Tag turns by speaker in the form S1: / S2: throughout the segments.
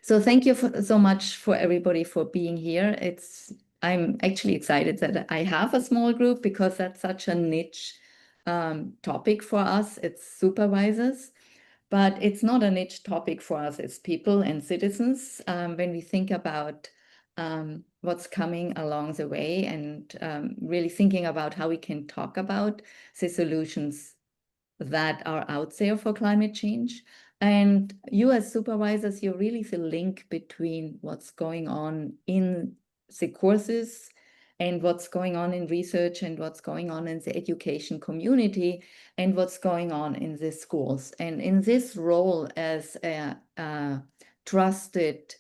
S1: So thank you so much for everybody for being here. I'm actually excited that I have a small group because that's such a niche topic for us. It's supervisors, but it's not a niche topic for us as people and citizens. When we think about what's coming along the way and really thinking about how we can talk about the solutions that are out there for climate change. And you as supervisors, you're really the link between what's going on in the courses and what's going on in research and what's going on in the education community and what's going on in the schools. And in this role as a trusted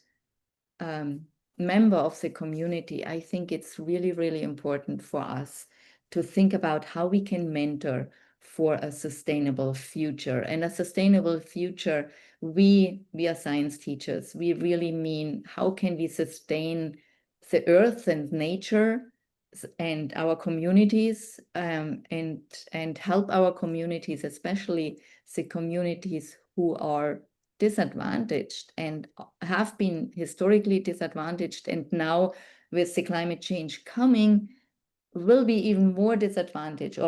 S1: member of the community, I think it's really, really important for us to think about how we can mentor for a sustainable future. And a sustainable future, we are science teachers. We really mean how can we sustain the earth and nature and our communities and help our communities, especially the communities who are disadvantaged and have been historically disadvantaged, and now with the climate change coming will be even more disadvantaged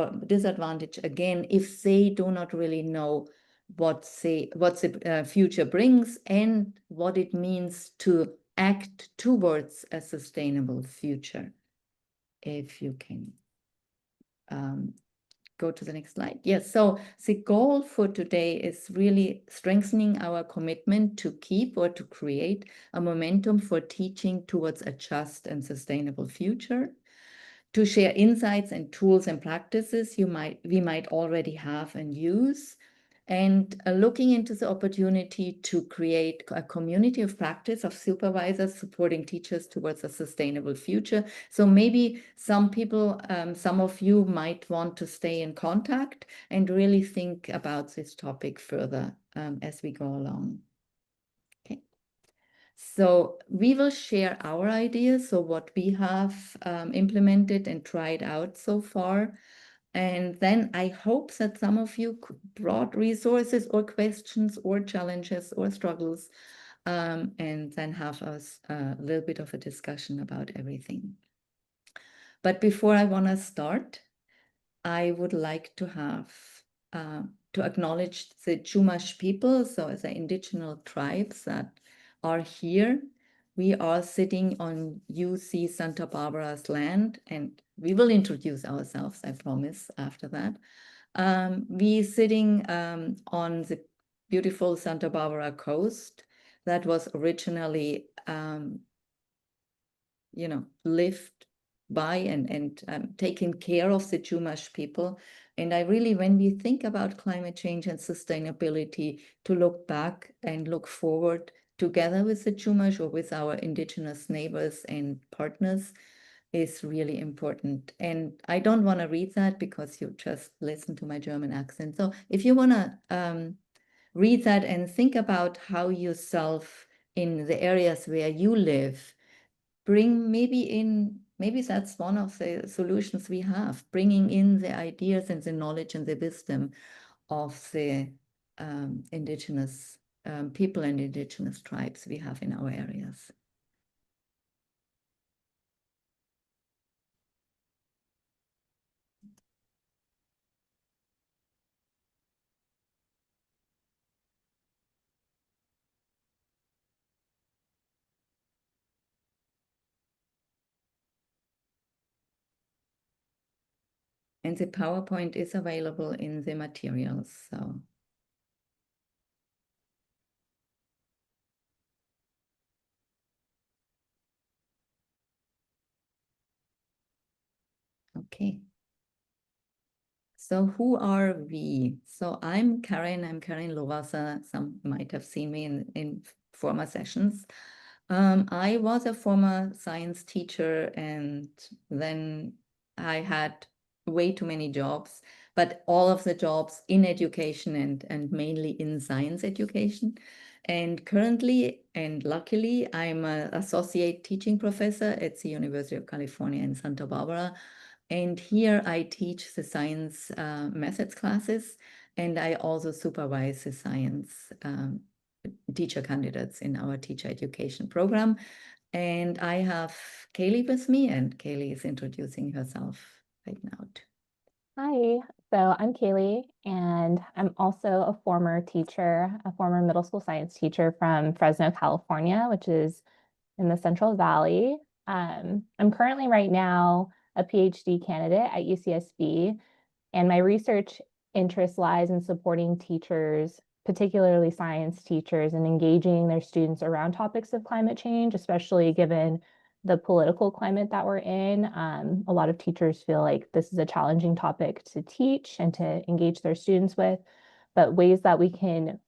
S1: again if they do not really know what the future brings and what it means to act towards a sustainable future. If you can go to the next slide. Yes, so the goal for today is really strengthening our commitment to keep or to create a momentum for teaching towards a just and sustainable future, to share insights and tools and practices we might already have and use, and looking into the opportunity to create a community of practice of supervisors supporting teachers towards a sustainable future. So maybe some people, some of you might want to stay in contact and really think about this topic further as we go along. Okay. So we will share our ideas, so what we have implemented and tried out so far. And then I hope that some of you brought resources or questions or challenges or struggles, and then have us a little bit of a discussion about everything. But before I want to start, I would like to have to acknowledge the Chumash people, so the indigenous tribes that are here. We are sitting on UC Santa Barbara's land, and we will introduce ourselves, I promise, after that. We sitting on the beautiful Santa Barbara coast that was originally, lived by and taken care of the Chumash people. And I really, when we think about climate change and sustainability, to look back and look forward together with the Chumash or with our indigenous neighbors and partners is really important. And I don't want to read that because you just listen to my German accent. So if you want to read that and think about how yourself in the areas where you live, maybe that's one of the solutions we have, bringing in the ideas and the knowledge and the wisdom of the indigenous people and indigenous tribes we have in our areas. And the PowerPoint is available in the materials. So. Okay. So who are we? So I'm Karin Lohwasser. Some might have seen me in former sessions. I was a former science teacher, and then I had way too many jobs, but all of the jobs in education and mainly in science education. And currently, and luckily, I'm an associate teaching professor at the University of California in Santa Barbara. And here I teach the science methods classes, and I also supervise the science teacher candidates in our teacher education program. And I have Kaylee with me, and Kaylee is introducing herself right now.
S2: Hi, so I'm Kaylee, and I'm also a former teacher, a former middle school science teacher from Fresno, California, which is in the Central Valley. I'm currently right now a PhD candidate at UCSB, and my research interest lies in supporting teachers, particularly science teachers, and engaging their students around topics of climate change, especially given the political climate that we're in. A lot of teachers feel like this is a challenging topic to teach and to engage their students with, but ways that we can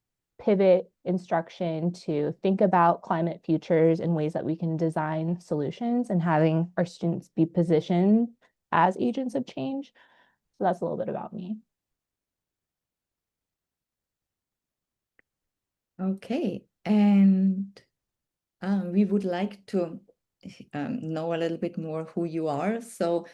S2: pivot instruction to think about climate futures and ways that we can design solutions and having our students be positioned as agents of change. So that's a little bit about me.
S1: Okay, and we would like to know a little bit more who you are. So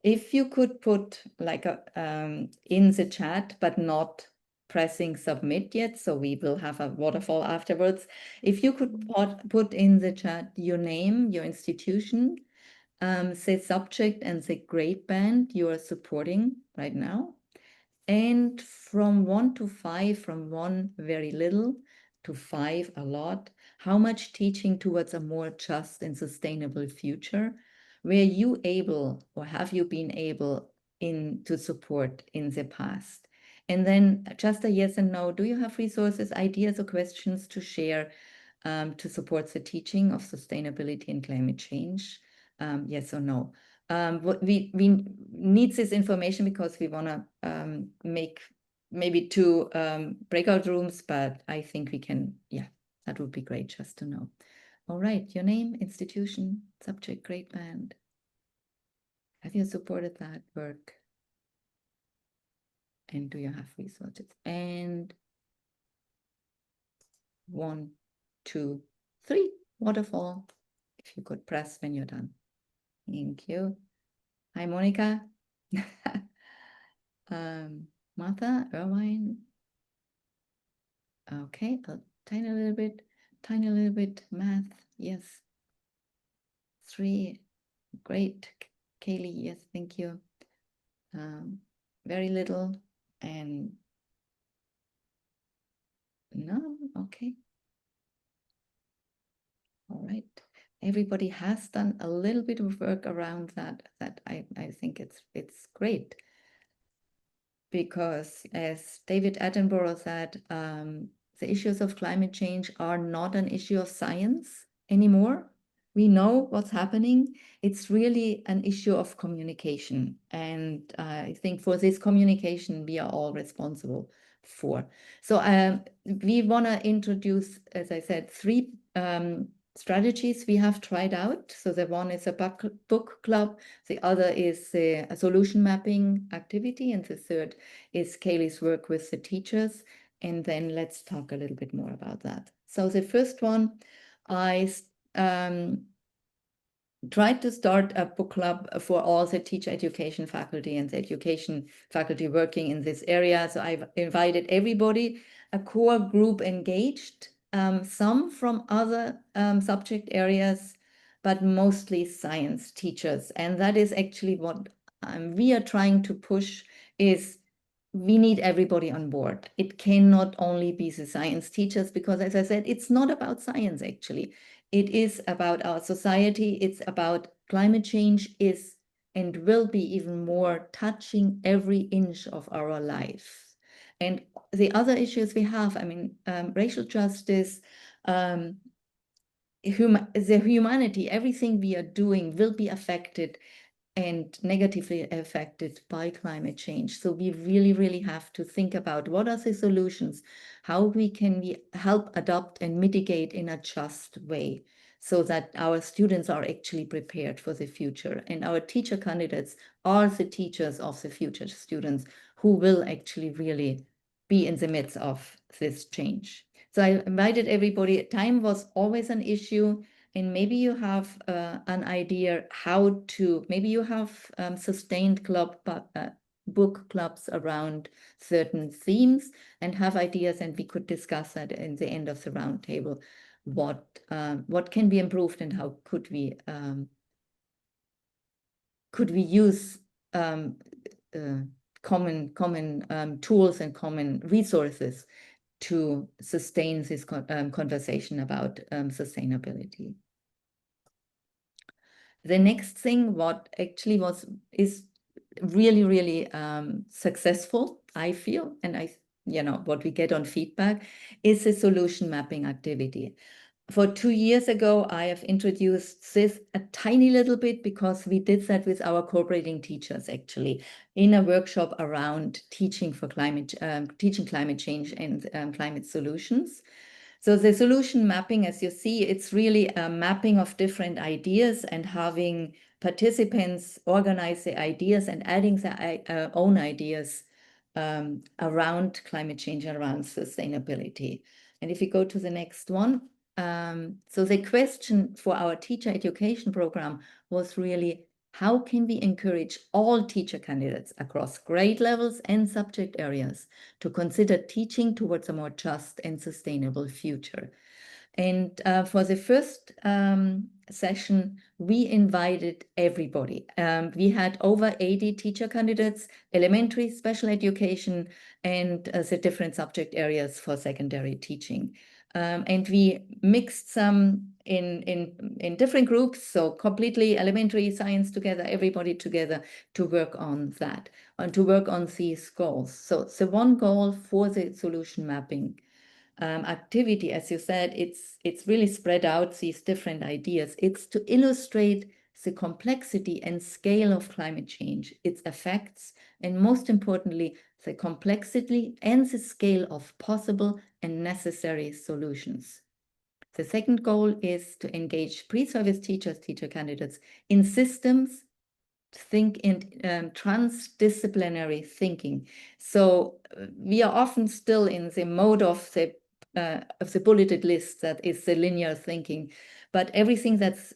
S1: if you could put like a in the chat, but not pressing submit yet, so we will have a waterfall afterwards. If you could put in the chat your name, your institution, the subject and the grade band you are supporting right now. And from 1 to 5, from 1 very little to 5 a lot, how much teaching towards a more just and sustainable future were you able, or have you been able to support in the past? And then just a yes and no, do you have resources, ideas, or questions to share to support the teaching of sustainability and climate change? Yes or no? We need this information because we want to make maybe 2 breakout rooms, but I think we can, yeah, that would be great just to know. All right, your name, institution, subject, grade band. Have you supported that work? And do you have resources? And 1, 2, 3, waterfall. If you could press when you're done. Thank you. Hi, Monica. Martha, Irvine. Okay, a tiny little bit math. Yes. 3, great. Kaylee, yes, thank you. Very little and no, okay. All right. Everybody has done a little bit of work around that. I think it's great. Because as David Attenborough said, the issues of climate change are not an issue of science anymore. We know what's happening. It's really an issue of communication. And I think for this communication, we are all responsible for. So we want to introduce, as I said, 3 strategies we have tried out. So the one is a book club, the other is a solution mapping activity, and the third is Kaylee's work with the teachers. And then let's talk a little bit more about that. So the first one, I tried to start a book club for all the teacher education faculty and the education faculty working in this area. So I've invited everybody, a core group engaged, some from other subject areas, but mostly science teachers. And that is actually what we are trying to push is we need everybody on board. It cannot only be the science teachers, because as I said, it's not about science actually. It is about our society. It's about climate change is and will be even more touching every inch of our life. And the other issues we have, I mean, racial justice, the humanity, everything we are doing will be affected and negatively affected by climate change. So we really have to think about what are the solutions, how we help adopt and mitigate in a just way so that our students are actually prepared for the future. And our teacher candidates are the teachers of the future students who will actually really be in the midst of this change. So I invited everybody. Time was always an issue. And maybe you have an idea how to, maybe you have sustained club book clubs around certain themes and have ideas, and we could discuss that in the end of the roundtable. What can be improved and how could we use common tools and common resources to sustain this conversation about sustainability. The next thing, what actually is really successful, I feel, and what we get on feedback is a solution mapping activity. For 2 years ago, I have introduced this a tiny little bit because we did that with our cooperating teachers, actually, in a workshop around teaching climate change and climate solutions. So the solution mapping, as you see, it's really a mapping of different ideas and having participants organize the ideas and adding their own ideas around climate change and around sustainability. And if you go to the next one, so the question for our teacher education program was really, how can we encourage all teacher candidates across grade levels and subject areas to consider teaching towards a more just and sustainable future? And for the first session, we invited everybody. We had over 80 teacher candidates, elementary, special education, and the different subject areas for secondary teaching. And we mixed some in different groups, so completely elementary science together, everybody together to work on that, and to work on these goals. So the one goal for the solution mapping activity, as you said, it's really spread out these different ideas. It's to illustrate the complexity and scale of climate change, its effects, and most importantly, the complexity and the scale of possible and necessary solutions. The second goal is to engage pre-service teachers, teacher candidates in systems think in transdisciplinary thinking. So we are often still in the mode of the bulleted list, that is the linear thinking, but everything that's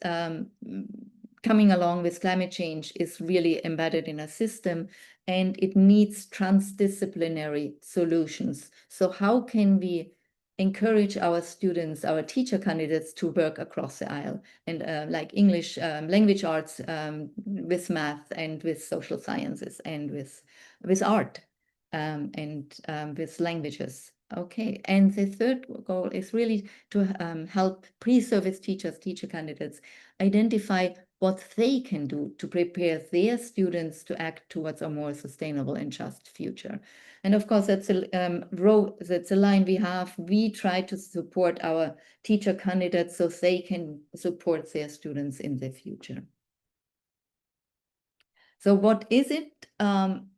S1: coming along with climate change is really embedded in a system, and it needs transdisciplinary solutions. So how can we encourage our students, our teacher candidates, to work across the aisle, and like English language arts with math and with social sciences and with art and with languages. Okay, and the third goal is really to help pre-service teachers, teacher candidates, identify what they can do to prepare their students to act towards a more sustainable and just future. And of course, that's a line we have. We try to support our teacher candidates so they can support their students in the future. So what is it?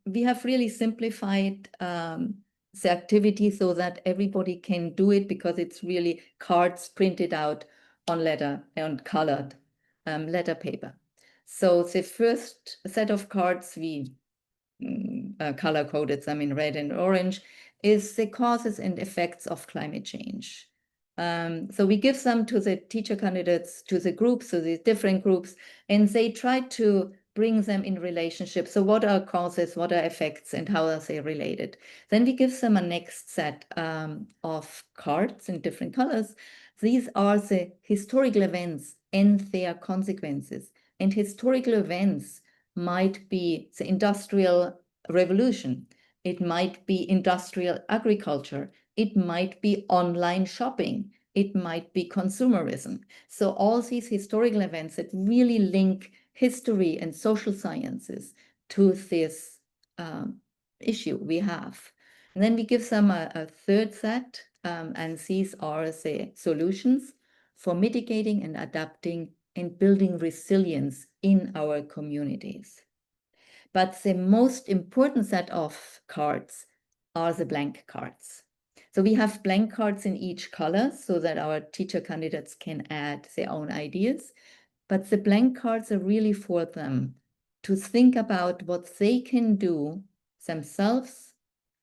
S1: We have really simplified the activity so that everybody can do it, because it's really cards printed out on colored letter paper. So the first set of cards, we color coded them in red and orange, is the causes and effects of climate change. So we give them to the teacher candidates, to the groups, so the different groups, and they try to bring them in relationship. So what are causes, what are effects, and how are they related? Then we give them a next set of cards in different colors. These are the historical events and their consequences. And historical events might be the Industrial Revolution. It might be industrial agriculture. It might be online shopping. It might be consumerism. So all these historical events that really link history and social sciences to this issue we have. And then we give them a third set, and these are the solutions for mitigating and adapting and building resilience in our communities. But the most important set of cards are the blank cards. So we have blank cards in each color so that our teacher candidates can add their own ideas. But the blank cards are really for them to think about what they can do themselves,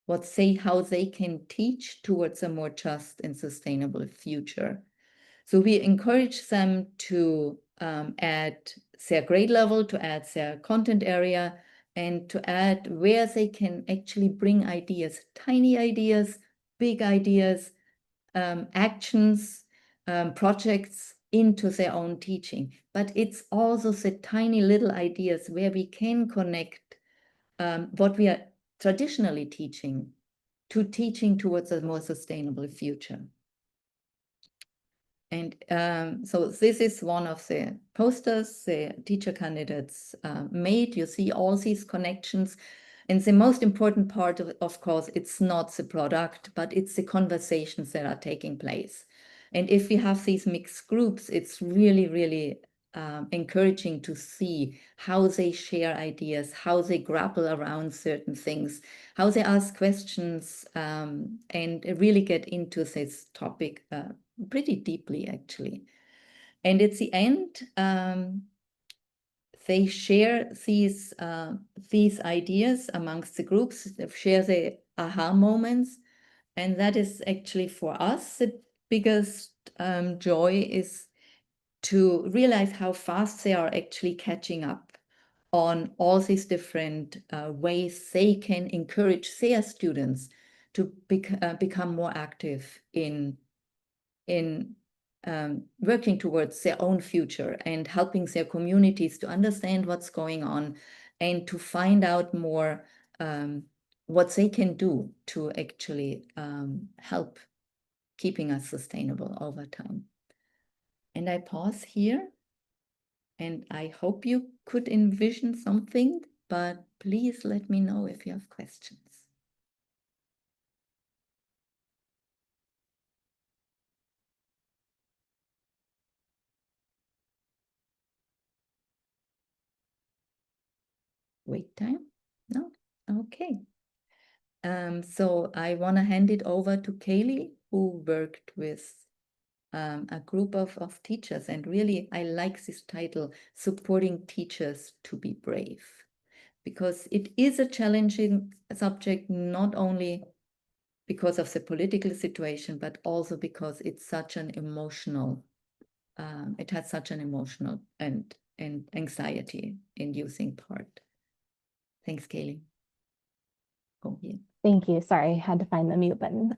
S1: how they can teach towards a more just and sustainable future. So we encourage them to add their grade level, to add their content area, and to add where they can actually bring ideas, tiny ideas, big ideas, actions, projects into their own teaching. But it's also the tiny little ideas where we can connect what we are traditionally teaching to teaching towards a more sustainable future. And so this is one of the posters the teacher candidates made. You see all these connections. And the most important part of course, it's not the product, but it's the conversations that are taking place. And if we have these mixed groups, it's really, really encouraging to see how they share ideas, how they grapple around certain things, how they ask questions, and really get into this topic pretty deeply, actually. And at the end, they share these ideas amongst the groups, they share the aha moments, and that is actually for us the biggest joy is to realize how fast they are actually catching up on all these different ways they can encourage their students to become more active in working towards their own future and helping their communities to understand what's going on and to find out more what they can do to actually help keeping us sustainable over time. And I pause here, and I hope you could envision something, but please let me know if you have questions. Wait time? No? Okay. So I want to hand it over to Kaylee, who worked with a group of teachers. And really, I like this title, Supporting Teachers to be Brave, because it is a challenging subject, not only because of the political situation, but also because it's such an emotional, it has such an emotional and anxiety-inducing part. Thanks, Kaylee. Go here.
S2: Thank you. Sorry, I had to find the mute button.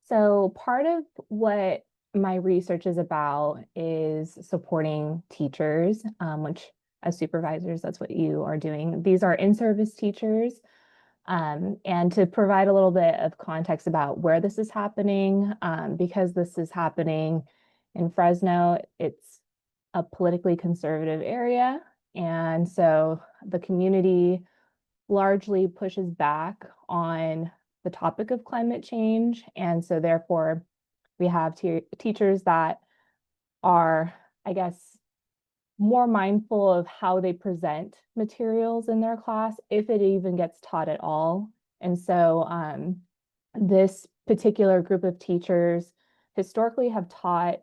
S2: So part of what my research is about is supporting teachers, which as supervisors, that's what you are doing. These are in-service teachers. And to provide a little bit of context about where this is happening, because this is happening in Fresno, it's a politically conservative area. And so the community largely pushes back on the topic of climate change. And so therefore, we have teachers that are, I guess, more mindful of how they present materials in their class, if it even gets taught at all. And so this particular group of teachers historically have taught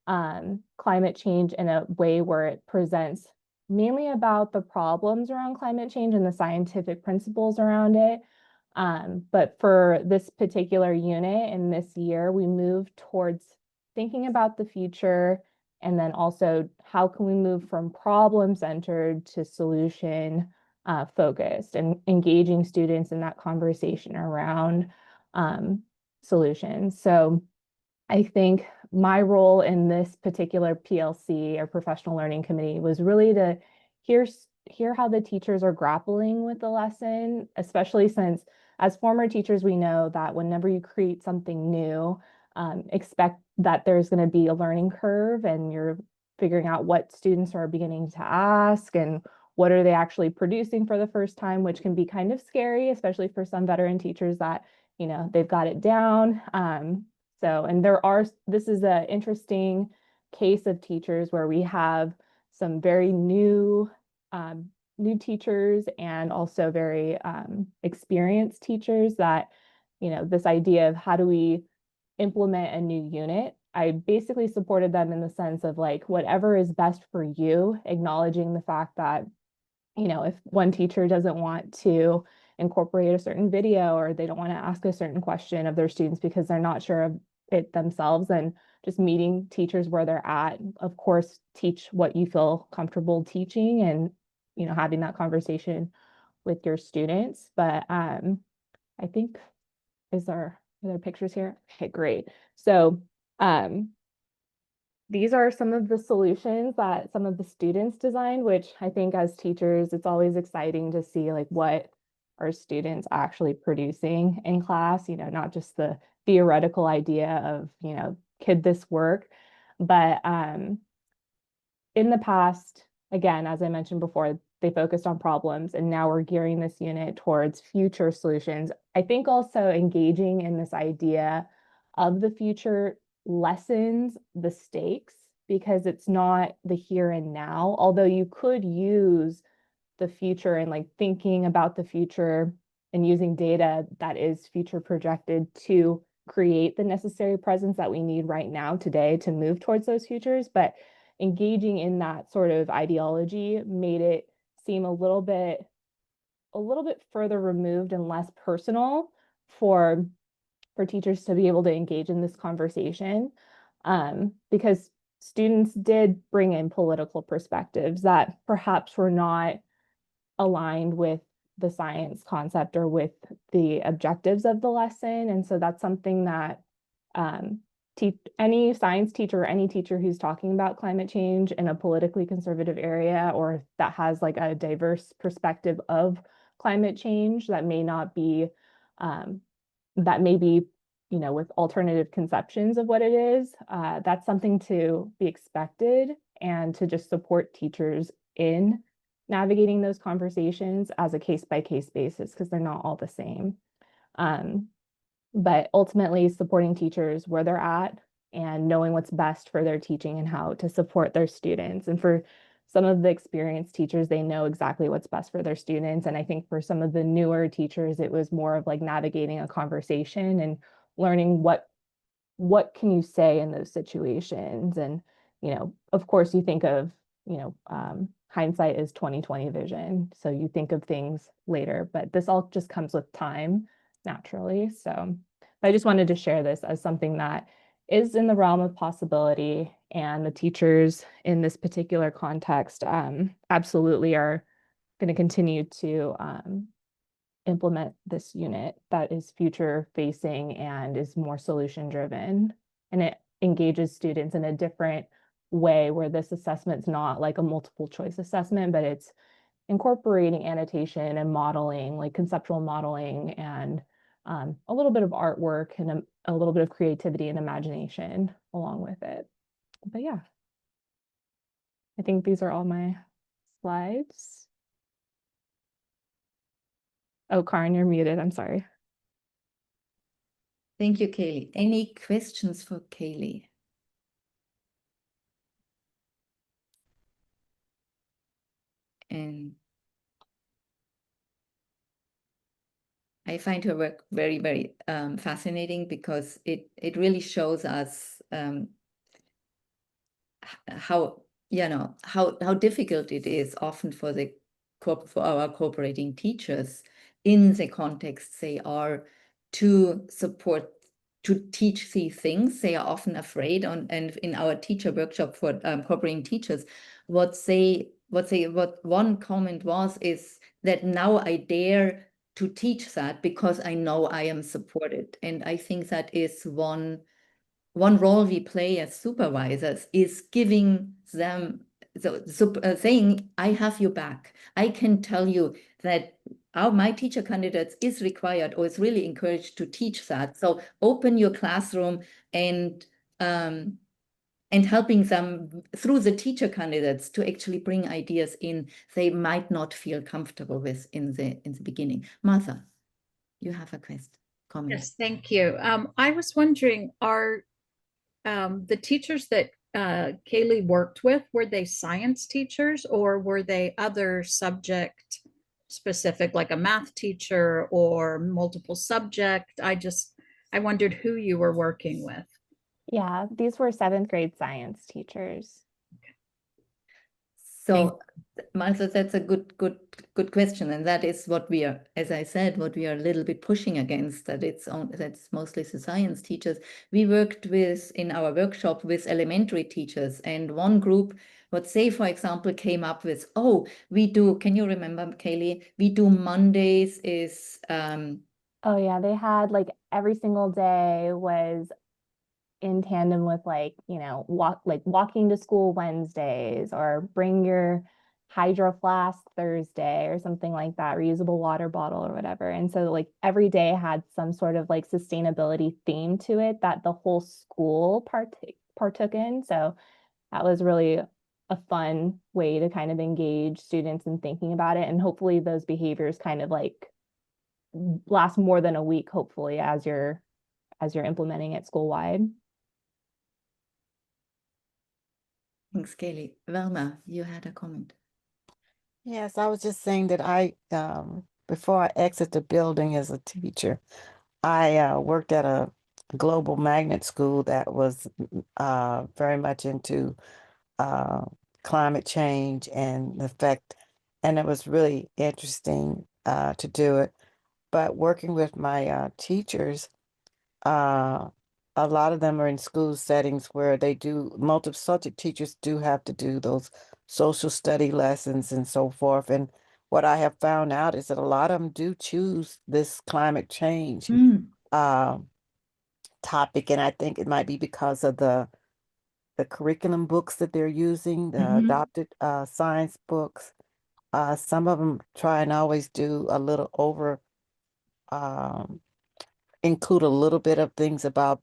S2: climate change in a way where it presents mainly about the problems around climate change and the scientific principles around it. But for this particular unit in this year, we moved towards thinking about the future, and then also how can we move from problem-centered to solution focused, and engaging students in that conversation around solutions. So I think my role in this particular PLC, or professional learning committee, was really to hear how the teachers are grappling with the lesson, especially since as former teachers, we know that whenever you create something new, expect that there's going to be a learning curve, and you're figuring out what students are beginning to ask and what are they actually producing for the first time, which can be kind of scary, especially for some veteran teachers that, you know, they've got it down. And this is an interesting case of teachers where we have some very new teachers and also very experienced teachers that, you know, this idea of how do we implement a new unit. I basically supported them in the sense of like, whatever is best for you, acknowledging the fact that, you know, if one teacher doesn't want to incorporate a certain video, or they don't want to ask a certain question of their students because they're not sure of it themselves, and just meeting teachers where they're at. Of course, teach what you feel comfortable teaching, and having that conversation with your students. But I think, are there pictures here? Okay, great. So these are some of the solutions that some of the students designed, which I think as teachers, it's always exciting to see like what are students actually producing in class, not just the theoretical idea of, could this work? But in the past, again, as I mentioned before, they focused on problems, and now we're gearing this unit towards future solutions. I think also engaging in this idea of the future lessens the stakes, because it's not the here and now, although you could use the future and like thinking about the future and using data that is future projected to create the necessary presence that we need right now today to move towards those futures. But engaging in that sort of ideology made it seem a little bit further removed and less personal for teachers to be able to engage in this conversation, because students did bring in political perspectives that perhaps were not aligned with the science concept or with the objectives of the lesson. And so that's something that any science teacher or any teacher who's talking about climate change in a politically conservative area, or that has like a diverse perspective of climate change that may not be, with alternative conceptions of what it is, that's something to be expected, and to just support teachers in navigating those conversations as a case-by-case basis, because they're not all the same. But ultimately supporting teachers where they're at and knowing what's best for their teaching and how to support their students. And for some of the experienced teachers, they know exactly what's best for their students. And I think for some of the newer teachers, it was more of like navigating a conversation and learning what can you say in those situations. And, of course you think of, hindsight is 20/20 vision. So you think of things later, but this all just comes with time naturally. So I just wanted to share this as something that is in the realm of possibility, and the teachers in this particular context absolutely are going to continue to implement this unit that is future facing and is more solution driven, and it engages students in a different way, where this assessment's not like a multiple choice assessment, but it's incorporating annotation and modeling, like conceptual modeling, and a little bit of artwork and a little bit of creativity and imagination along with it. But yeah, I think these are all my slides. Oh, Karin, you're muted. I'm sorry.
S1: Thank you, Kaylee. Any questions for Kaylee? And I find her work very, very fascinating, because it really shows us how difficult it is often for our cooperating teachers in the context they are to teach these things. They are often afraid and in our teacher workshop for cooperating teachers, what one comment is that now I dare to teach that because I know I am supported. And I think that is one role we play as supervisors, is giving them, saying, I have your back. I can tell you that my teacher candidates is required or is really encouraged to teach that. So open your classroom and helping them through the teacher candidates to actually bring ideas in they might not feel comfortable with in the beginning. Martha, you have a comment.
S3: Yes, thank you. I was wondering, are the teachers that Kaylee worked with, were they science teachers or were they other subject specific, like a math teacher or multiple subject? I wondered who you were working with.
S2: Yeah, these were 7th grade science teachers.
S1: So, Martha, that's a good question, and that is what we are, as I said, what we are a little bit pushing against. That's mostly the science teachers. We worked with in our workshop with elementary teachers, and one group, what say, for example, came up with, oh, we do. Can you remember, Kaylee? We do Mondays is.
S2: Oh yeah, they had like every single day was in tandem with like, walking to school Wednesdays or bring your hydro flask Thursday or something like that, reusable water bottle or whatever. And so like every day had some sort of like sustainability theme to it that the whole school partook in. So that was really a fun way to kind of engage students in thinking about it. And hopefully those behaviors kind of like last more than a week, hopefully, as you're implementing it school wide.
S1: Thanks, Kaylee. Velma, you had a comment.
S4: Yes, I was just saying that before I exit the building as a teacher, I worked at a global magnet school that was very much into uh, climate change and the effect, and it was really interesting to do it. But working with my teachers, uh, a lot of them are in school settings where they do multiple subject teachers do have to do those social study lessons and so forth. And what I have found out is that a lot of them do choose this climate change uh, topic, and I think it might be because of the curriculum books that they're using, the adopted science books. Some of them try and always do a little um, include a little bit of things about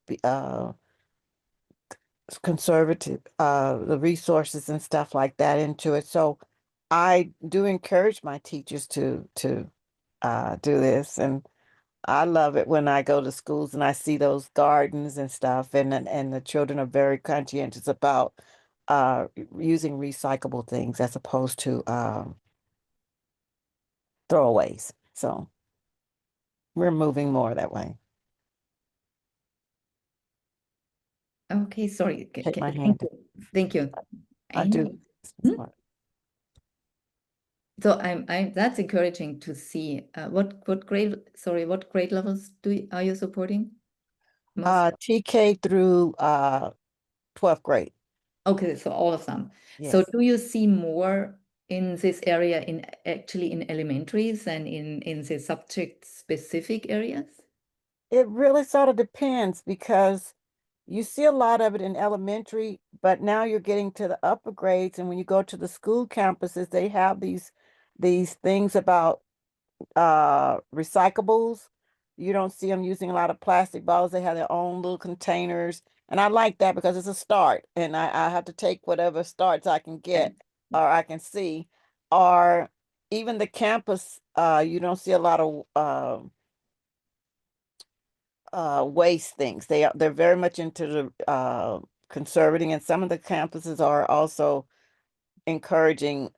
S4: conservative, the resources and stuff like that into it. So I do encourage my teachers to do this, and I love it when I go to schools and I see those gardens and stuff, and the children are very conscientious about using recyclable things as opposed to throwaways. So we're moving more that way.
S1: Okay, sorry.
S4: Take my
S1: Thank
S4: hand.
S1: you. Thank you.
S4: I do.
S1: So that's encouraging to see. What grade levels are you supporting?
S4: TK through 12th grade.
S1: Okay, so all of them. So
S4: Yes.
S1: do you see more in this area in elementaries than in the subject specific areas?
S4: It really sort of depends because you see a lot of it in elementary, but now you're getting to the upper grades, and when you go to the school campuses, they have these things about recyclables. You don't see them using a lot of plastic bottles. They have their own little containers. And I like that because it's a start. And I have to take whatever starts I can get or I can see. Or even the campus, you don't see a lot of waste things. They're very much into the conserving, and some of the campuses are also encouraging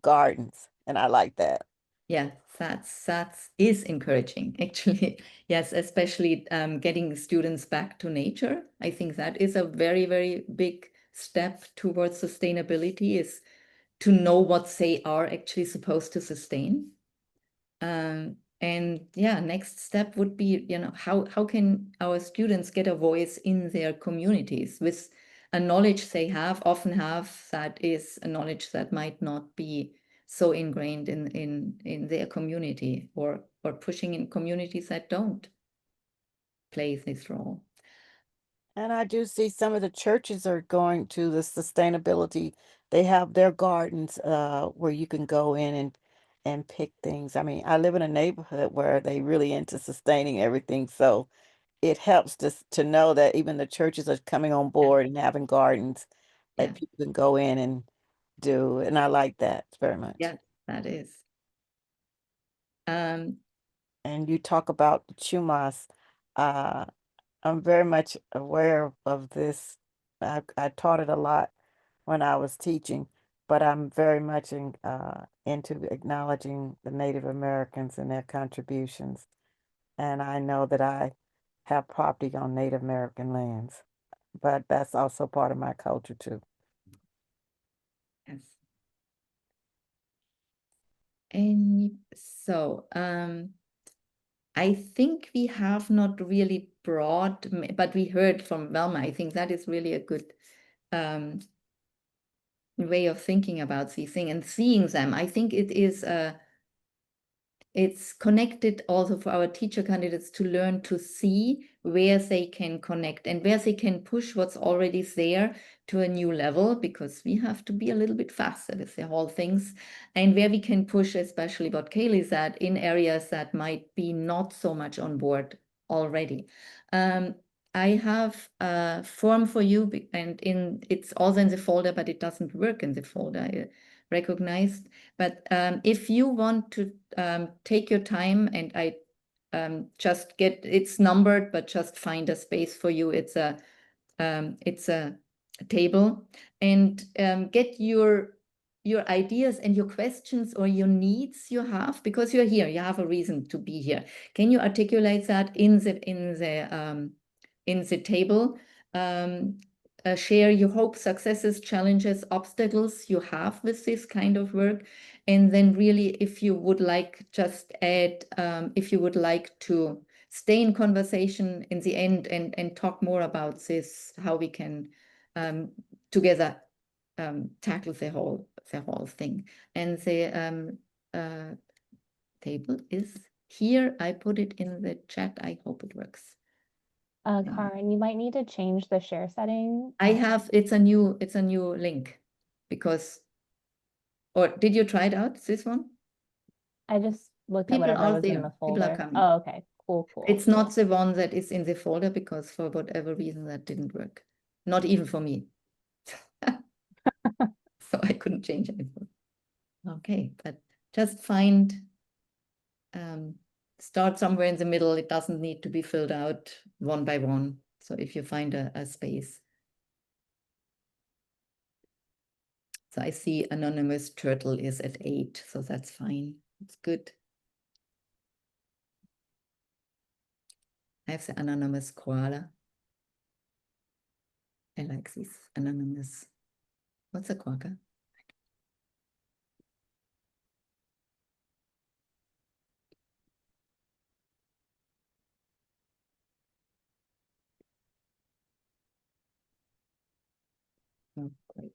S4: gardens, and I like that.
S1: Yeah, that is encouraging, actually. Yes, especially getting students back to nature. I think that is a very, very big step towards sustainability, is to know what they are actually supposed to sustain. And yeah, next step would be, how can our students get a voice in their communities with a knowledge they often have, that is a knowledge that might not be so ingrained in their community, or pushing in communities that don't play this role.
S4: And I do see some of the churches are going to the sustainability. They have their gardens where you can go in and pick things. I mean, I live in a neighborhood where they really into sustaining everything. So it helps to know that even the churches are coming on board and having gardens
S1: Yeah.
S4: that people can go in and do. And I like that very much.
S1: Yeah, that is.
S4: And you talk about the chumas. I'm very much aware of this. I taught it a lot when I was teaching, but I'm very much into acknowledging the Native Americans and their contributions. And I know that I have property on Native American lands, but that's also part of my culture too.
S1: Yes. And so I think we have not really brought, but we heard from Velma. I think that is really a good way of thinking about these things and seeing them. I think it is it's connected also for our teacher candidates to learn to see where they can connect and where they can push what's already there to a new level, because we have to be a little bit faster with the whole things, and where we can push, especially what Kaylee said, in areas that might be not so much on board already. I have a form for you, and it's also in the folder, but it doesn't work in the folder, I recognized. But if you want to take your time, and I just get, it's numbered, but just find a space for you. It's a table, and get your ideas and your questions or your needs you have, because you're here, you have a reason to be here. Can you articulate that in the table? Share your hopes, successes, challenges, obstacles you have with this kind of work. And then really, if you would like, just add, if you would like to stay in conversation in the end and talk more about this, how we can together tackle the whole thing. And the table is here. I put it in the chat. I hope it works.
S2: Karin, you might need to change the share setting.
S1: I have, it's a new link, because, or did you try it out, this one?
S2: I just looked at
S1: People
S2: whatever
S1: are
S2: was in
S1: there.
S2: the
S1: People are
S2: folder.
S1: coming.
S2: Oh, okay. Cool.
S1: It's not the one that is in the folder, because for whatever reason that didn't work. Not even for me. So I couldn't change anything. Okay, but just find, start somewhere in the middle. It doesn't need to be filled out one by one. So if you find a space. So I see anonymous turtle is at 8, so that's fine. It's good. I have the anonymous koala. I like this anonymous. What's a quokka? Oh, great.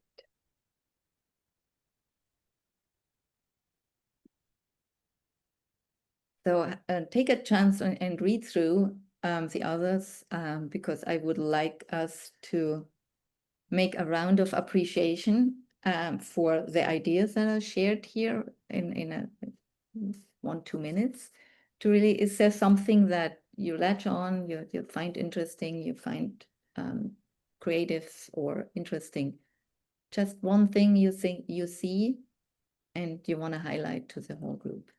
S1: So take a chance and read through the others, because I would like us to make a round of appreciation for the ideas that are shared here in a 1-2 minutes. To really, is there something that you latch on, you find interesting, you find creative or interesting? Just one thing you think you see and you want to highlight to the whole group.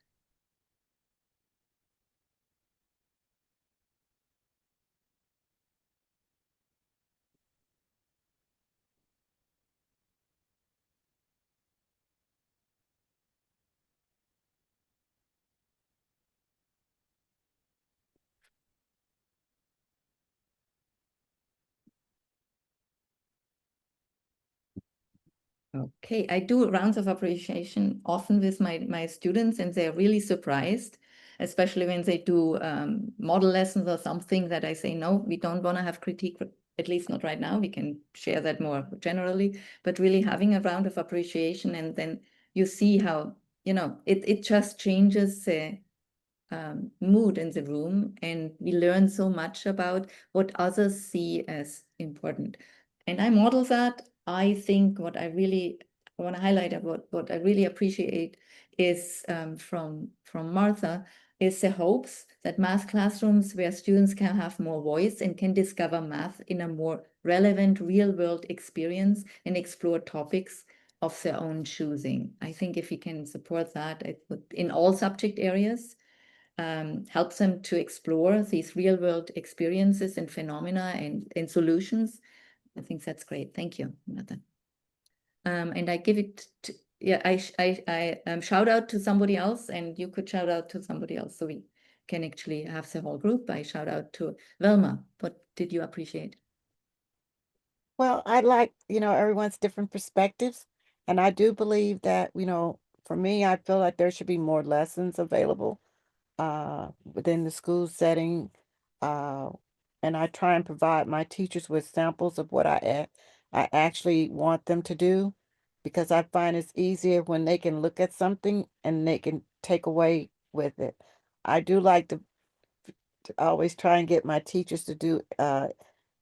S1: Okay, I do rounds of appreciation often with my students, and they're really surprised, especially when they do model lessons or something that I say, no, we don't want to have critique, at least not right now. We can share that more generally, but really having a round of appreciation, and then you see how, it just changes the mood in the room, and we learn so much about what others see as important. And I model that. I think what I really want to highlight about what I really appreciate is from Martha, is the hopes that math classrooms where students can have more voice and can discover math in a more relevant real-world experience and explore topics of their own choosing. I think if we can support that, it would, in all subject areas, helps them to explore these real-world experiences and phenomena and solutions. I think that's great. Thank you, Martha. And I give it to, yeah, I shout out to somebody else, and you could shout out to somebody else, so we can actually have the whole group. I shout out to Velma. What did you appreciate?
S4: Well, I like, everyone's different perspectives. And I do believe that, for me, I feel like there should be more lessons available within the school setting. And I try and provide my teachers with samples of what I actually want them to do, because I find it's easier when they can look at something and they can take away with it. I do like to always try and get my teachers to do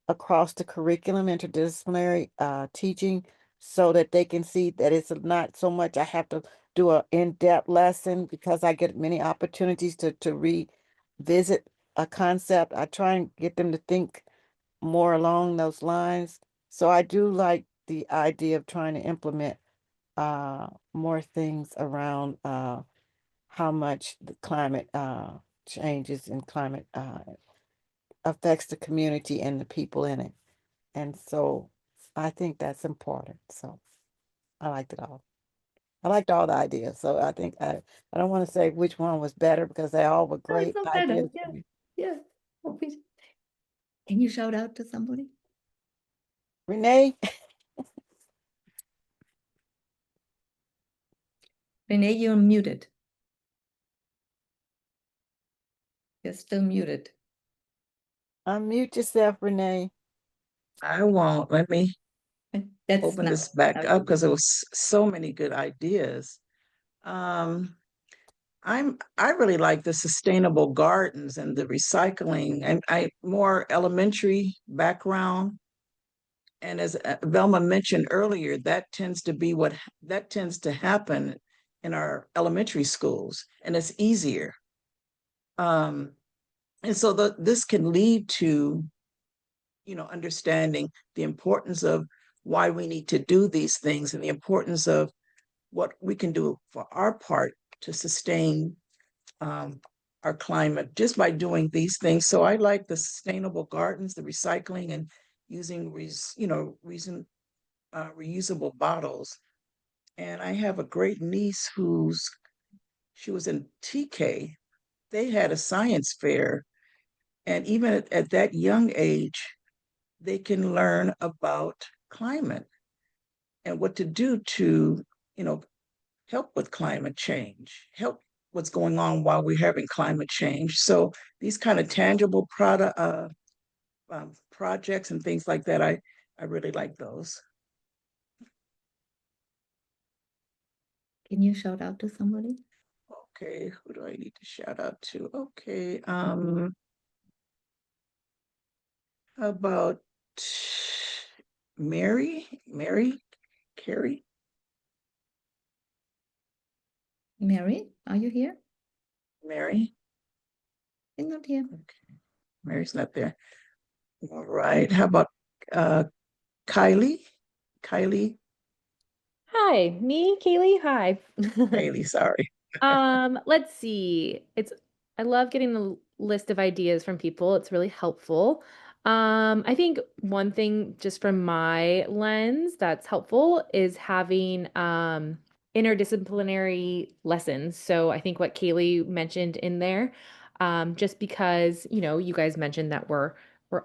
S4: across the curriculum, interdisciplinary teaching, so that they can see that it's not so much I have to do an in-depth lesson, because I get many opportunities to revisit a concept. I try and get them to think more along those lines. So I do like the idea of trying to implement more things around how much the climate changes and climate affects the community and the people in it. And so I think that's important. So I liked it all. I liked all the ideas. So I think I don't want to say which one was better, because they all were
S1: No, it's
S4: great
S1: not better.
S4: ideas.
S1: Yeah. Yeah. Can you shout out to somebody?
S4: Renee,
S1: Renee, you're muted. You're still muted.
S4: unmute yourself, Renee.
S5: I won't. Let me
S1: That's
S5: open
S1: now.
S5: this back
S1: now
S5: up, because there was so many good ideas. I really like the sustainable gardens and the recycling, and I more elementary background. And as Velma mentioned earlier, that tends to happen in our elementary schools, and it's easier. And so this can lead to, understanding the importance of why we need to do these things, and the importance of what we can do for our part to sustain our climate just by doing these things. So I like the sustainable gardens, the recycling, and using reusable bottles. And I have a great niece she was in TK. They had a science fair, and even at that young age, they can learn about climate and what to do to, help with climate change, help what's going on while we're having climate change. So these kind of tangible projects and things like that, I really like those.
S1: Can you shout out to somebody?
S5: Okay, who do I need to shout out to? Okay, how about Mary, Carrie?
S1: Mary, are you here?
S5: Mary?
S1: She's not here.
S5: Okay, Mary's not there. All right, how about Kaylee?
S2: Hi, me, Kaylee. Hi.
S5: Kaylee, sorry.
S2: Let's see. I love getting the list of ideas from people. It's really helpful. I think one thing just from my lens that's helpful is having interdisciplinary lessons. So I think what Kaylee mentioned in there, just because, you guys mentioned that we're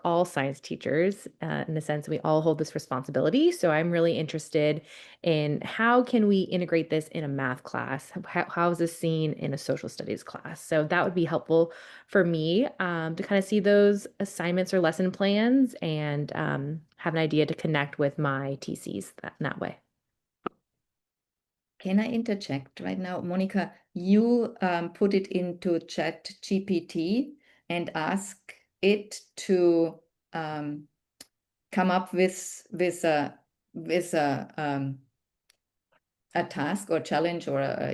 S2: all science teachers, in the sense we all hold this responsibility. So I'm really interested in how can we integrate this in a math class? How is this seen in a social studies class? So that would be helpful for me, to kind of see those assignments or lesson plans, and have an idea to connect with my TCs in that way.
S1: Can I interject right now? Monica, you put it into Chat GPT and ask it to come up with a task or challenge, or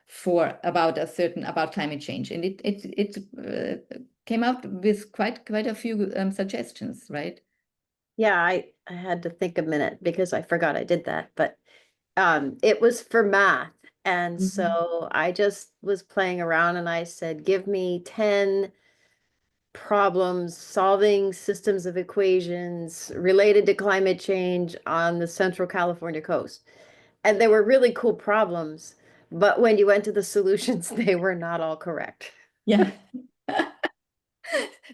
S1: for about climate change, and it came out with quite a few suggestions, right?
S6: Yeah, I had to think a minute because I forgot I did that, but it was for math. And
S1: Mhm.
S6: so I just was playing around and I said, give me 10 problems solving systems of equations related to climate change on the Central California coast. And they were really cool problems, but when you went to the solutions, they were not all correct.
S1: Yeah.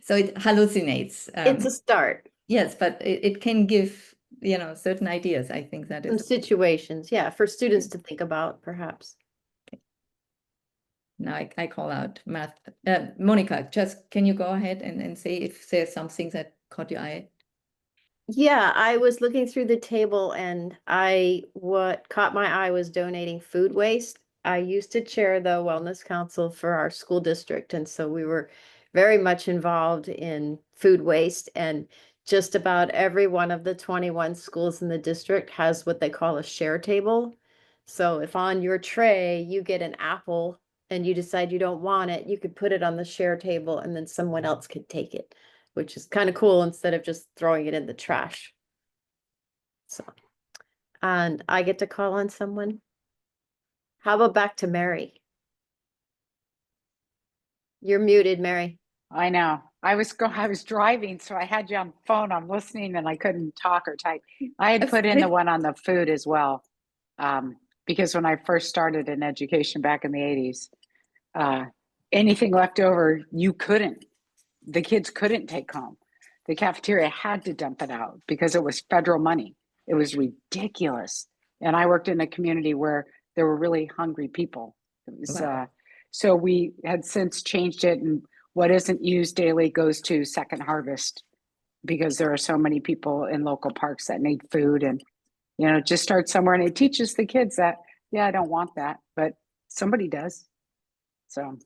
S1: So it hallucinates.
S6: It's a start.
S1: Yes, but it can give, certain ideas. I think that
S6: Some
S1: is.
S6: situations, yeah, for students to think about, perhaps.
S1: now I call out math. Monica, just can you go ahead and say if there's something that caught your eye?
S6: Yeah, I was looking through the table and what caught my eye was donating food waste. I used to chair the wellness council for our school district, and so we were very much involved in food waste, and just about every one of the 21 schools in the district has what they call a share table. So if on your tray you get an apple and you decide you don't want it, you could put it on the share table and then someone else could take it, which is kind of cool instead of just throwing it in the trash. So, and I get to call on someone. How about back to Mary? You're muted, Mary.
S7: I know. I was driving, so I had you on the phone. I'm listening and I couldn't talk or type. I had
S1: That's
S7: put in the
S1: great.
S7: one on the food as well. Because when I first started in education back in the 80s, anything left over, the kids couldn't take home. The cafeteria had to dump it out because it was federal money. It was ridiculous. And I worked in a community where there were really hungry people. It was,
S1: Wow.
S7: so we had since changed it, and what isn't used daily goes to Second Harvest because there are so many people in local parks that need food. And, just start somewhere, and it teaches the kids that, yeah, I don't want that, but somebody does. So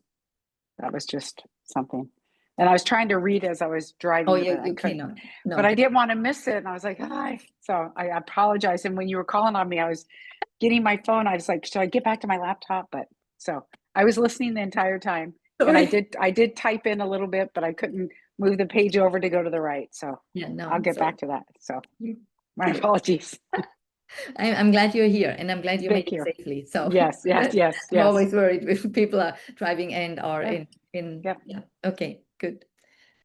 S7: that was just something. And I was trying to read as I was driving,
S1: Oh,
S7: but I
S1: you
S7: couldn't.
S1: cannot. No.
S7: But I didn't want to miss it. And I was like, hi. So I apologize. And when you were calling on me, I was getting my phone. I was like, should I get back to my laptop? But so I was listening the entire time. And I did type in a little bit, but I couldn't move the page over to go to the right. So
S1: Yeah, no.
S7: I'll get
S1: So
S7: back to that. So
S1: you-
S7: my apologies.
S1: I'm glad you're here, and I'm glad you made
S7: Thank
S1: it
S7: you.
S1: safely. So
S7: Yes.
S1: I'm always worried if people are driving and are
S7: Yeah.
S1: in.
S7: Yep.
S1: Yeah. Okay, good.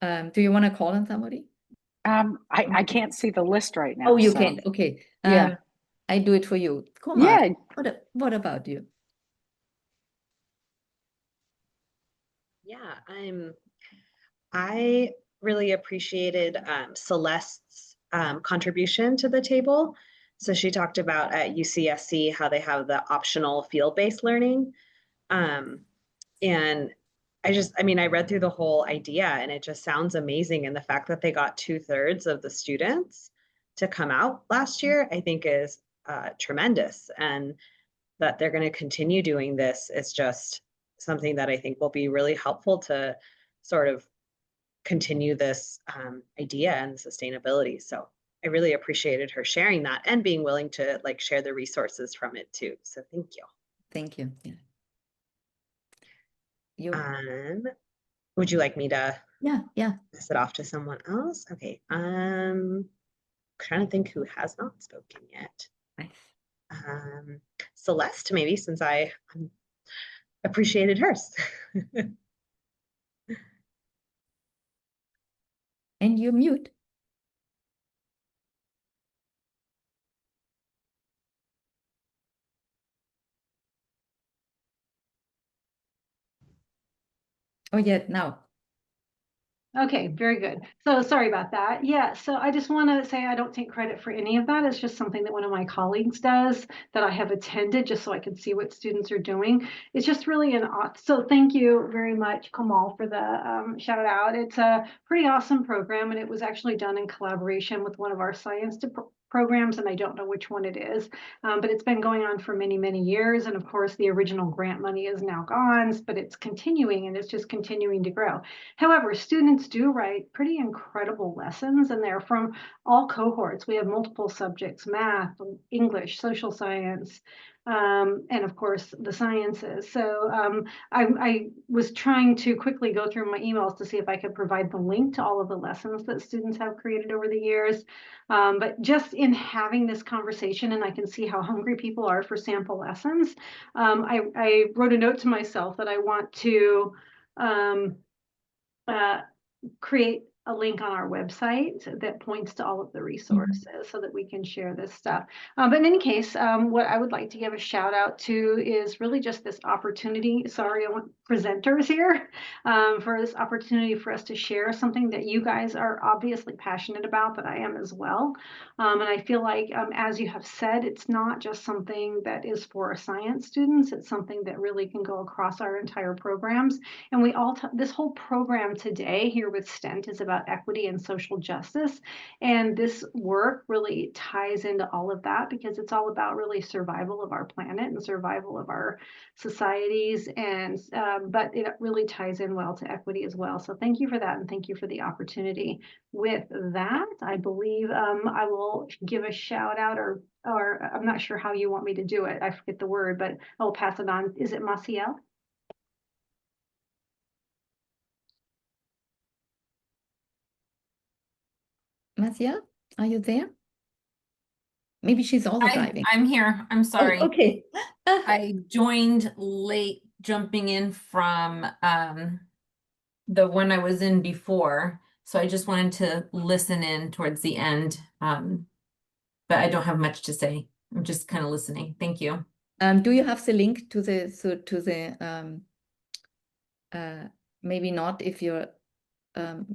S1: Do you want to call on somebody?
S7: I can't see the list right now.
S1: Oh, you
S7: so.
S1: can't. Okay.
S7: Yeah.
S1: I do it for you. Come
S7: Yeah.
S1: on. What about you?
S8: Yeah, I really appreciated Celeste's contribution to the table. So she talked about at UCSC how they have the optional field-based learning. And I read through the whole idea and it just sounds amazing. And the fact that they got 2/3 of the students to come out last year, I think is tremendous. And that they're going to continue doing this is just something that I think will be really helpful to sort of continue this idea and sustainability. So I really appreciated her sharing that and being willing to share the resources from it too. So thank you.
S1: Thank you. Yeah.
S8: Would you like me to
S1: Yeah.
S8: pass it off to someone else? Okay. Trying to think who has not spoken yet.
S1: Nice.
S8: Celeste, maybe, since I appreciated hers.
S1: And you're mute. Oh, yeah, now.
S9: Okay, very good. So sorry about that. Yeah, so I just want to say I don't take credit for any of that. It's just something that one of my colleagues does that I have attended just so I can see what students are doing. It's just really so thank you very much, Kamal, for the shout out. It's a pretty awesome program, and it was actually done in collaboration with one of our science programs, and I don't know which one it is, but it's been going on for many, many years. And of course, the original grant money is now gone, but it's continuing, and it's just continuing to grow. However, students do write pretty incredible lessons, and they're from all cohorts. We have multiple subjects: math, English, social science, and of course the sciences. So I was trying to quickly go through my emails to see if I could provide the link to all of the lessons that students have created over the years. But just in having this conversation, and I can see how hungry people are for sample lessons, I wrote a note to myself that I want to create a link on our website that points to all of the resources so that we can share this stuff. But in any case, what I would like to give a shout out to is really just this opportunity. Sorry, I want presenters here for this opportunity for us to share something that you guys are obviously passionate about, that I am as well. And I feel like, as you have said, it's not just something that is for science students. It's something that really can go across our entire programs. And we all, this whole program today here with STENT is about equity and social justice. And this work really ties into all of that because it's all about really survival of our planet and survival of our societies. And, but it really ties in well to equity as well. So thank you for that. And thank you for the opportunity. With that, I believe I will give a shout out, or I'm not sure how you want me to do it. I forget the word, but I'll pass it on. Is it Maciel?
S1: Masia, are you there? Maybe she's also driving.
S10: I'm here. I'm sorry.
S1: Oh, okay.
S10: I joined late, jumping in from the one I was in before. So I just wanted to listen in towards the end. But I don't have much to say. I'm just kind of listening. Thank you.
S1: Do you have the link to the maybe not if you're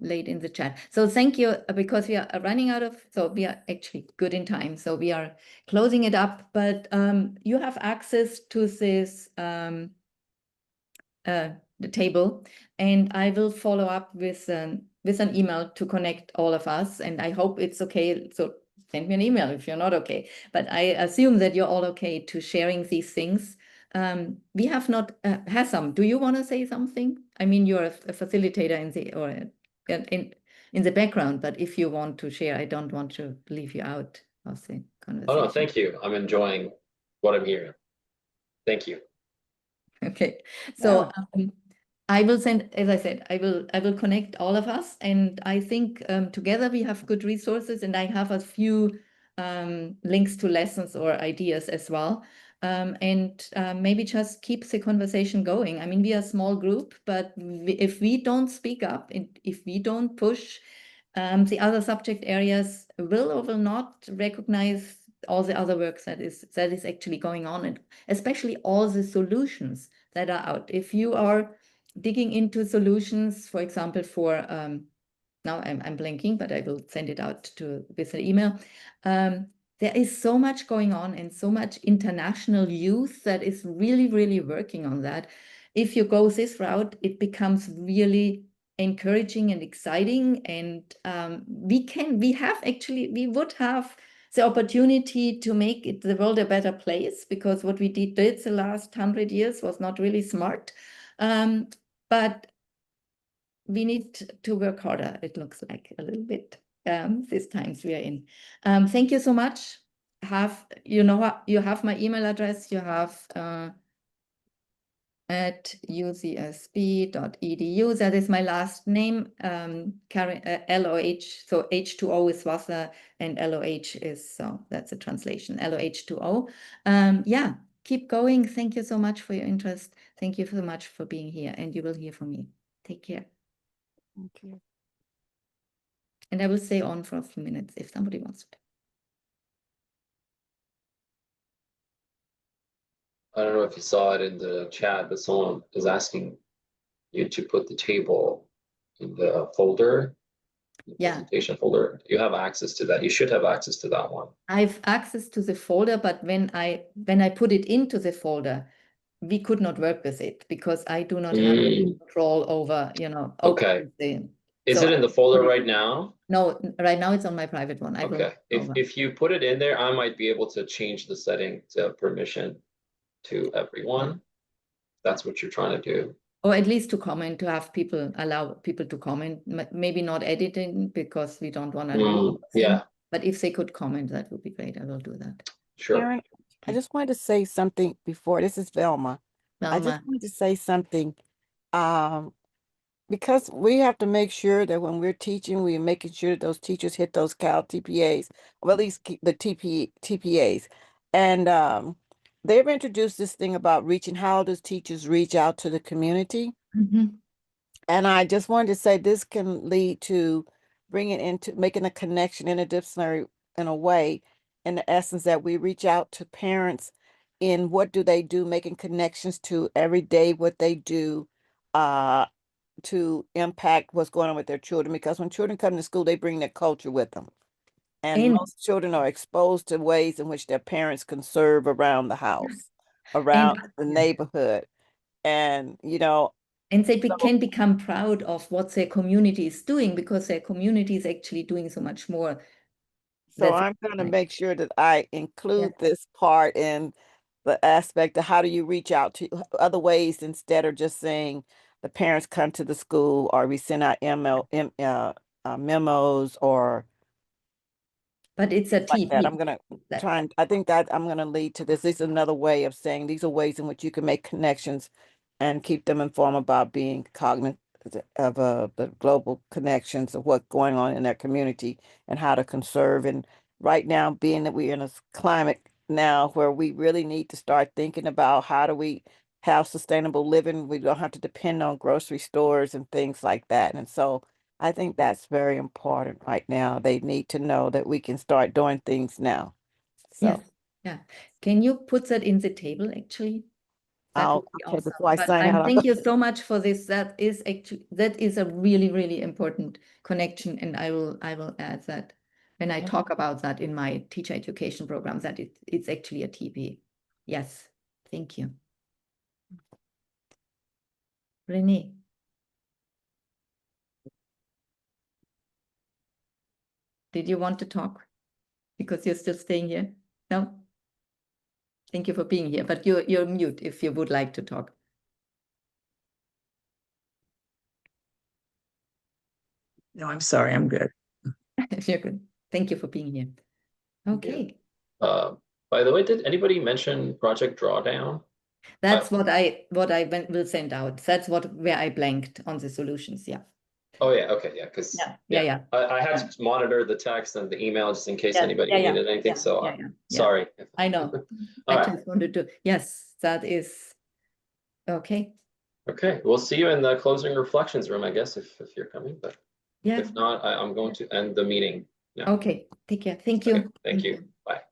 S1: late in the chat. So thank you, because we are running out of, so we are actually good in time. So we are closing it up, but you have access to this the table, and I will follow up with an email to connect all of us, and I hope it's okay. So send me an email if you're not okay, but I assume that you're all okay to sharing these things. We have not, Hassam, do you want to say something? I mean, you're a facilitator in the, or in the background, but if you want to share, I don't want to leave you out of the conversation.
S11: Oh, no, thank you. I'm enjoying what I'm hearing. Thank you.
S1: Okay, so I will send, as I said, I will connect all of us, and I think together we have good resources, and I have a few links to lessons or ideas as well. And maybe just keep the conversation going. I mean, we are a small group, but if we don't speak up, and if we don't push, the other subject areas will or will not recognize all the other work that is actually going on, and especially all the solutions that are out. If you are digging into solutions, for example, for now I'm blanking, but I will send it out with an email. There is so much going on and so much international youth that is really, really working on that. If you go this route, it becomes really encouraging and exciting. And we would have the opportunity to make the world a better place, because what we did the last 100 years was not really smart. But we need to work harder, it looks like, a little bit these times we are in. Thank you so much. You have my email address. You have at ucsb.edu. That is my last name, Karin, LOH. So H2O is Wasser, and LOH is, so that's a translation, LOH2O. Yeah, keep going. Thank you so much for your interest. Thank you so much for being here, and you will hear from me. Take care.
S4: Thank you.
S1: And I will stay on for a few minutes if somebody wants to.
S11: I don't know if you saw it in the chat, but someone is asking you to put the table in the folder, the presentation folder. You have access to that. You should have access to that one.
S1: I have access to the folder, but when I put it into the folder, we could not work with it because I do not have control over,
S11: Okay. Is it in the folder right now?
S1: No, right now it's on my private one.
S11: Okay. If you put it in there, I might be able to change the setting to permission to everyone. That's what you're trying to do.
S1: Or at least to comment, to have allow people to comment, maybe not editing because we don't want to.
S11: Yeah.
S1: But if they could comment, that would be great. I will do that.
S11: Sure.
S4: Karin, I just wanted to say something before. This is Velma. I just wanted to say something. Because we have to make sure that when we're teaching, we're making sure that those teachers hit those Cal TPAs, or at least the TPAs. And they've introduced this thing about how does teachers reach out to the community? And I just wanted to say this can lead to bringing into making a connection interdisciplinary in a way, in the essence that we reach out to parents in what do they do, making connections to every day what they do to impact what's going on with their children. Because when children come to school, they bring their culture with them. And
S1: And
S4: most children are exposed to ways in which their parents can serve around the house, around the neighborhood. And, you know,
S1: and they can become proud of what their community is doing, because their community is actually doing so much more.
S4: so
S1: That's
S4: I'm going to
S1: nice.
S4: make sure that I include this part in the aspect of how do you reach out to other ways instead of just saying the parents come to the school, or we send out memos or
S1: But it's a
S4: like that.
S1: TV.
S4: I'm gonna try and I think that I'm gonna lead to this. This is another way of saying these are ways in which you can make connections and keep them informed about being cognizant of the global connections of what's going on in their community and how to conserve. And right now, being that we're in a climate now where we really need to start thinking about how do we have sustainable living, we don't have to depend on grocery stores and things like that. And so I think that's very important right now. They need to know that we can start doing things now. So
S1: Yes. Yeah. Can you put that in the table actually? That would be
S4: okay,
S1: awesome.
S4: before I
S1: But
S4: sign out,
S1: thank you so much for this. That is a really, really important connection. And I will add that when I talk about that in my teacher education program, that it's actually a TP. Yes. Thank you. Renee. Did you want to talk? Because you're still staying here? No? Thank you for being here, but you're mute if you would like to talk.
S5: No, I'm sorry, I'm good.
S1: You're good. Thank you for being here. Okay.
S11: By the way, did anybody mention Project Drawdown?
S1: That's what I will send out. That's where I blanked on the solutions. Yeah.
S11: Oh yeah, okay, yeah, because
S1: Yeah.
S11: I had to monitor the text and the email just in case anybody
S1: Yeah.
S11: needed anything. So
S1: Yeah.
S11: sorry.
S1: I know.
S11: All
S1: I
S11: right.
S1: just wanted to. Yes, that is okay.
S11: Okay, we'll see you in the closing reflections room, I guess, if you're coming. But
S1: Yeah.
S11: if not, I'm going to end the meeting now.
S1: Okay. Take care. Thank you.
S11: Okay, thank you. Bye.